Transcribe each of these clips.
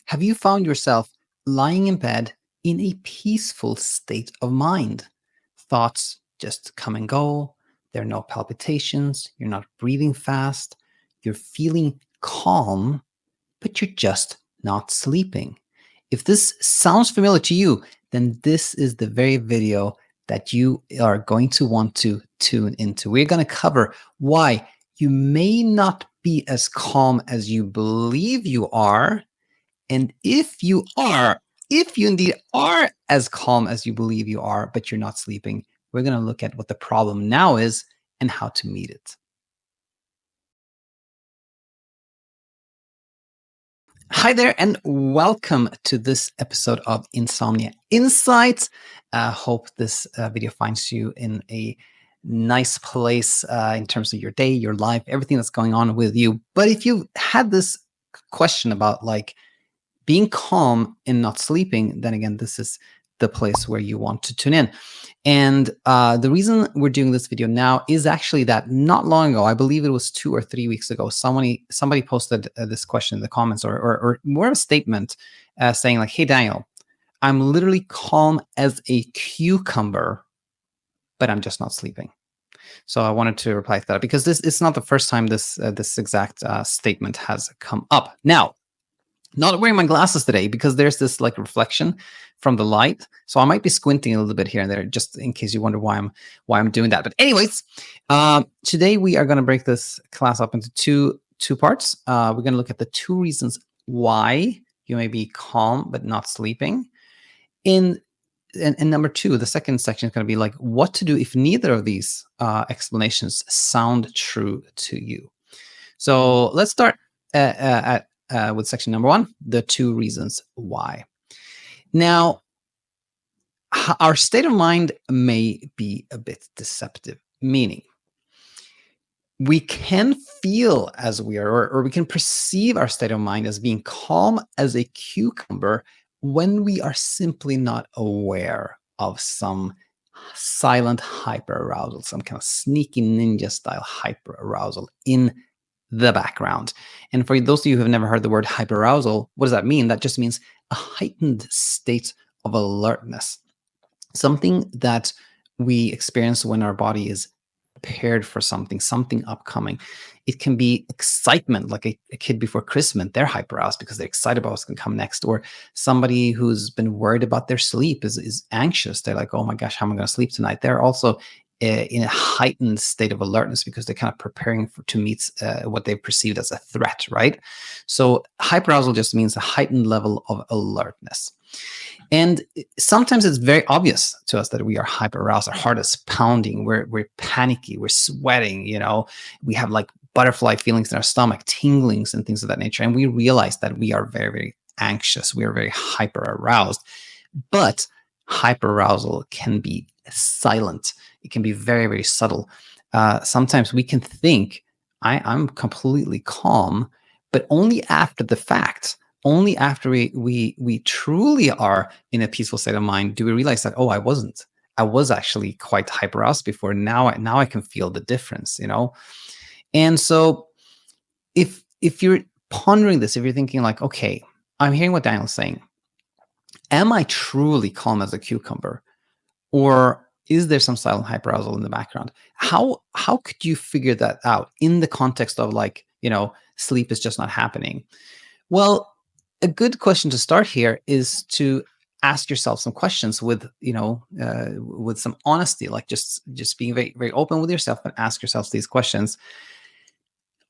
Have you found yourself lying in bed in a peaceful state of mind? Thoughts just come and go. There are no palpitations. You're not breathing fast. You're feeling calm, but you're just not sleeping. If this sounds familiar to you, then this is the very video that you are going to want to tune into. We're going to cover why you may not be as calm as you believe you are. And if you indeed are as calm as you believe you are, but you're not sleeping, we're going to look at what the problem now is and how to meet it. Hi there, and welcome to this episode of Insomnia Insight. Hope this video finds you in a nice place in terms of your day, your life, everything that's going on with you. But if you had this question about like being calm and not sleeping, then again, this is the place where you want to tune in. And the reason we're doing this video now is actually that not long ago, I believe it was 2 or 3 weeks ago, somebody posted this question in the comments, or more of a statement saying like, "Hey Daniel, I'm literally calm as a cucumber, but I'm just not sleeping." So I wanted to reply to that because it's not the first time this exact statement has come up. Now, not wearing my glasses today because there's this like reflection from the light, so I might be squinting a little bit here and there, just in case you wonder why I'm doing that. But anyways, today we are going to break this class up into two parts. We're going to look at the 2 reasons why you may be calm but not sleeping. And number 2, the second section is going to be like what to do if neither of these explanations sound true to you. So let's start with section number 1, the 2 reasons why. Now, our state of mind may be a bit deceptive, meaning we can feel as we are, or we can perceive our state of mind as being calm as a cucumber when we are simply not aware of some silent hyperarousal, some kind of sneaky ninja style hyperarousal in the background. And for those of you who have never heard the word hyperarousal, what does that mean? That just means a heightened state of alertness, something that we experience when our body is prepared for something upcoming. It can be excitement, like a kid before Christmas. They're hyperaroused because they're excited about what's going to come next. Or somebody who's been worried about their sleep is anxious. They're like, oh my gosh, how am I going to sleep tonight? They're also in a heightened state of alertness because they're kind of preparing to meet what they perceived as a threat, right? So hyperarousal just means a heightened level of alertness. And sometimes it's very obvious to us that we are hyperaroused. Our heart is pounding. We're panicky. We're sweating. We have like butterfly feelings in our stomach, tinglings, and things of that nature. And we realize that we are very, very anxious. We are very hyperaroused. But hyperarousal can be silent. It can be very, very subtle. Sometimes we can think, I'm completely calm, but only after the fact. Only after we truly are in a peaceful state of mind do we realize that, oh, I wasn't. I was actually quite hyperaroused before. Now I can feel the difference, And so if you're pondering this, if you're thinking like, okay, I'm hearing what Daniel's saying. Am I truly calm as a cucumber? Or is there some silent hyperarousal in the background? How could you figure that out in the context of like, sleep is just not happening? Well, a good question to start here is to ask yourself some questions with some honesty, like just being very, very open with yourself and ask yourself these questions.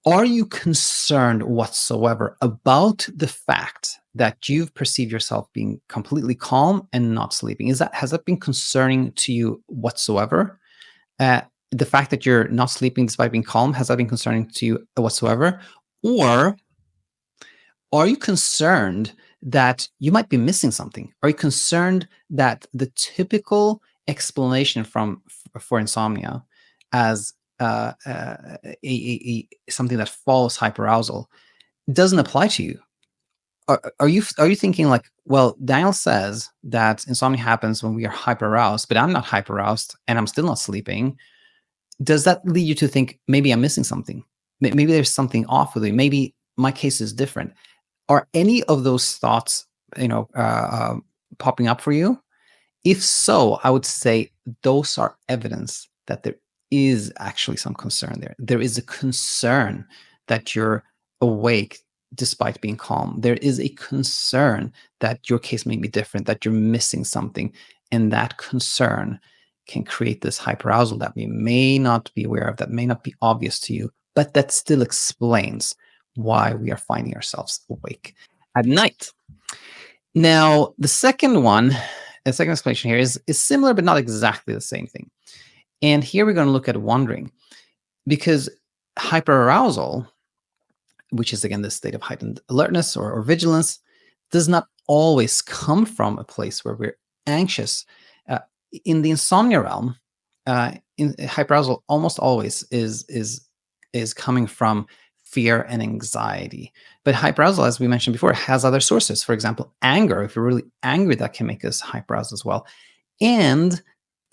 Are you concerned whatsoever about the fact that you've perceived yourself being completely calm and not sleeping? Has that been concerning to you whatsoever? The fact that you're not sleeping despite being calm, has that been concerning to you whatsoever? Or are you concerned that you might be missing something? Are you concerned that the typical explanation for insomnia as something that follows hyperarousal doesn't apply to you? Are you thinking like, well, Daniel says that insomnia happens when we are hyperaroused, but I'm not hyperaroused and I'm still not sleeping. Does that lead you to think maybe I'm missing something? Maybe there's something off with me. Maybe my case is different. Are any of those thoughts, popping up for you? If so, I would say those are evidence that there is actually some concern there. There is a concern that you're awake despite being calm. There is a concern that your case may be different, that you're missing something. And that concern can create this hyperarousal that we may not be aware of, that may not be obvious to you, but that still explains why we are finding ourselves awake at night. Now, the second explanation here is similar, but not exactly the same thing. And here we're going to look at wandering, because hyperarousal, which is again this state of heightened alertness or vigilance, does not always come from a place where we're anxious. In the insomnia realm, in hyperarousal almost always is coming from fear and anxiety. But hyperarousal, as we mentioned before, has other sources. For example, anger. If you're really angry, that can make us hyperaroused as well. And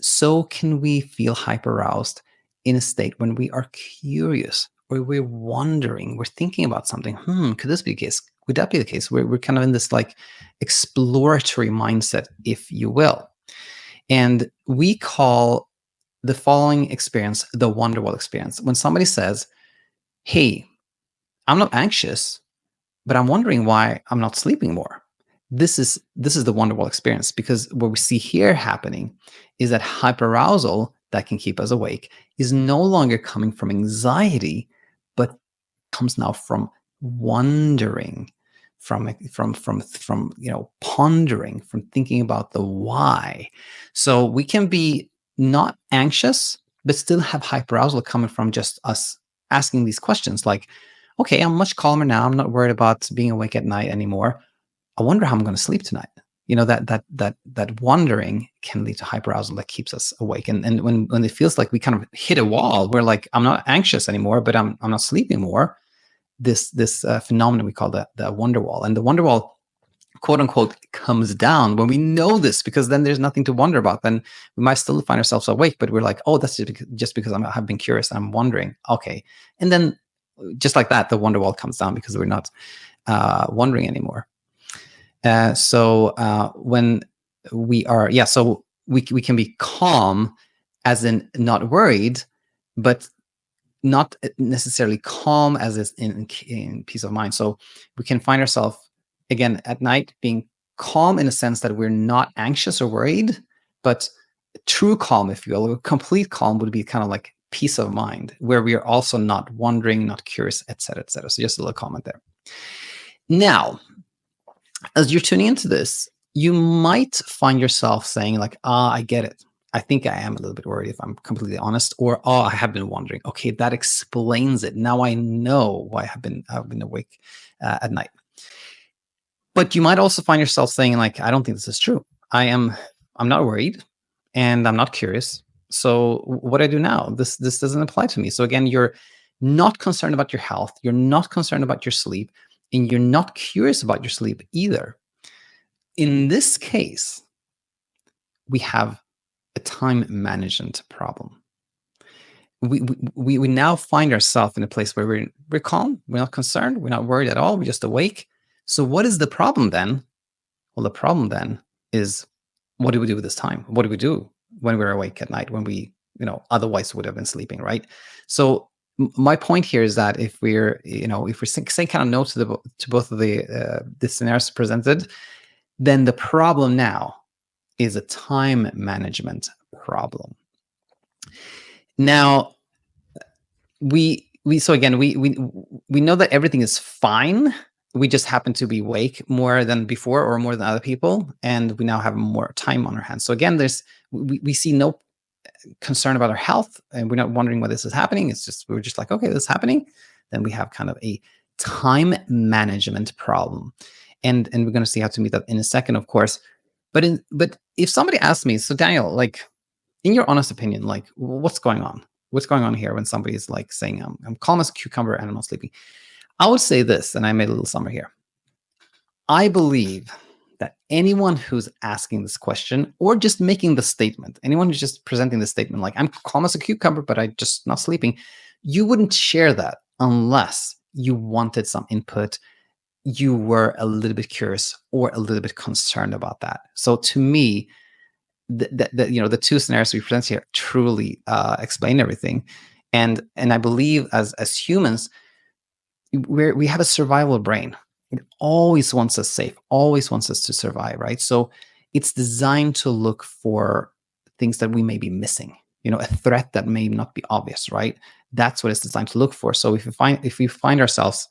so can we feel hyperaroused in a state when we are curious, or we're wondering, we're thinking about something. Could this be the case? Would that be the case? We're kind of in this like exploratory mindset, if you will. And we call the following experience the Wonderwall experience. When somebody says, hey, I'm not anxious, but I'm wondering why I'm not sleeping more. This is the Wonderwall experience, because what we see here happening is that hyperarousal that can keep us awake is no longer coming from anxiety, but comes now from wondering, from pondering, from thinking about the why. So we can be not anxious, but still have hyperarousal coming from just us asking these questions like, okay, I'm much calmer now. I'm not worried about being awake at night anymore. I wonder how I'm going to sleep tonight. That wondering can lead to hyperarousal that keeps us awake. And when it feels like we kind of hit a wall, we're like, I'm not anxious anymore, but I'm not sleeping more. This phenomenon we call the Wonderwall, and the Wonderwall, quote unquote, comes down when we know this, because then there's nothing to wonder about. Then we might still find ourselves awake, but we're like, oh, that's just because I've been curious and I'm wondering. Okay, and then just like that, the Wonderwall comes down because we're not wondering anymore. So when we are, so we can be calm, as in not worried, but not necessarily calm as is in peace of mind. So we can find ourselves again at night being calm in a sense that we're not anxious or worried, but true calm, if you will, complete calm would be kind of like peace of mind, where we are also not wondering, not curious, etc., etc. So just a little comment there. Now, as you're tuning into this, you might find yourself saying like, I get it. I think I am a little bit worried, if I'm completely honest, or I have been wondering. Okay, that explains it. Now I know why I've been awake at night. But you might also find yourself saying like, I don't think this is true. I'm not worried, and I'm not curious. So what do I do now? This doesn't apply to me. So again, you're not concerned about your health. You're not concerned about your sleep, and you're not curious about your sleep either. In this case, we have a time management problem. We now find ourselves in a place where we're calm, we're not concerned, we're not worried at all, we're just awake. So what is the problem then? Well, the problem then is, what do we do with this time? What do we do when we're awake at night, when we, otherwise would have been sleeping, right? So my point here is that if we're saying kind of no to both of the scenarios presented, then the problem now is a time management problem. Now, we know that everything is fine. We just happen to be awake more than before, or more than other people, and we now have more time on our hands. So again, we see no concern about our health, and we're not wondering why this is happening. We're just like, okay, this is happening. Then we have kind of a time management problem, and we're going to see how to meet that in a second, of course. But if somebody asks me, so Daniel, like, in your honest opinion, like, what's going on? What's going on here when somebody is like saying, I'm calm as a cucumber and I'm not sleeping? I would say this, and I made a little summary here. I believe that anyone who's asking this question, or just making the statement, anyone who's just presenting the statement, like, I'm calm as a cucumber, but I'm just not sleeping, you wouldn't share that unless you wanted some input you were a little bit curious or a little bit concerned about that. So to me, the two scenarios we present here truly explain everything. And I believe as humans, we have a survival brain. It always wants us safe, always wants us to survive, right? So it's designed to look for things that we may be missing, a threat that may not be obvious, right? That's what it's designed to look for. So if we find ourselves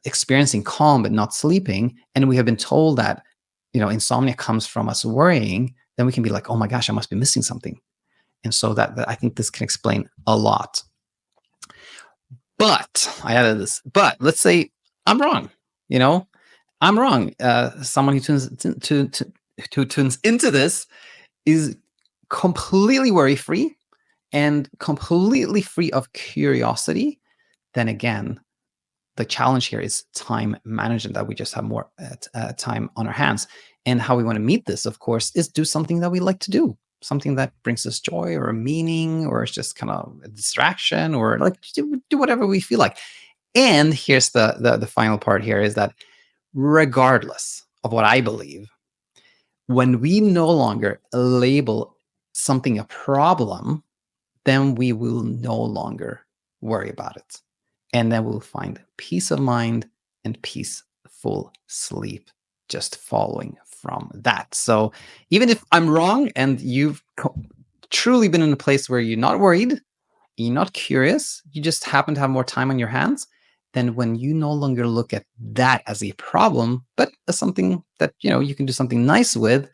experiencing calm but not sleeping, and we have been told that insomnia comes from us worrying, then we can be like, oh my gosh, I must be missing something. And so that I think this can explain a lot. But I added this. But let's say I'm wrong. I'm wrong. Someone who tunes into this is completely worry free and completely free of curiosity. Then again, the challenge here is time management, that we just have more time on our hands. And how we want to meet this, of course, is do something that we like to do, something that brings us joy or a meaning, or it's just kind of a distraction, or like do whatever we feel like. And here's the final part here is that regardless of what I believe, when we no longer label something a problem, then we will no longer worry about it. And then we'll find peace of mind and peaceful sleep just following from that. So even if I'm wrong and you've truly been in a place where you're not worried, you're not curious, you just happen to have more time on your hands, then when you no longer look at that as a problem, but as something that you can do something nice with,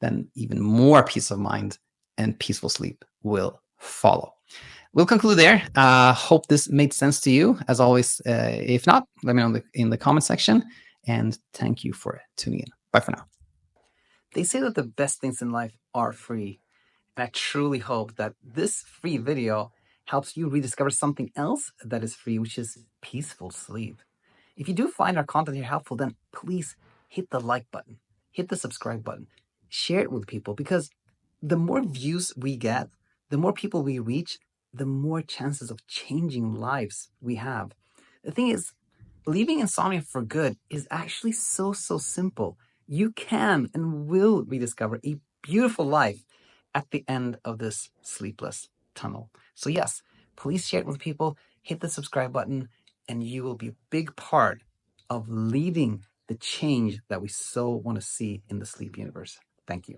then even more peace of mind and peaceful sleep will follow. We'll conclude there. Hope this made sense to you. As always, if not, let me know in the comment section. And thank you for tuning in. Bye for now. They say that the best things in life are free. And I truly hope that this free video helps you rediscover something else that is free, which is peaceful sleep. If you do find our content here helpful, then please hit the like button, hit the subscribe button, share it with people, because the more views we get, the more people we reach, the more chances of changing lives we have. The thing is, leaving insomnia for good is actually so simple. You can and will rediscover a beautiful life at the end of this sleepless tunnel. So yes, please share it with people, hit the subscribe button, and you will be a big part of leading the change that we so want to see in the sleep universe. Thank you.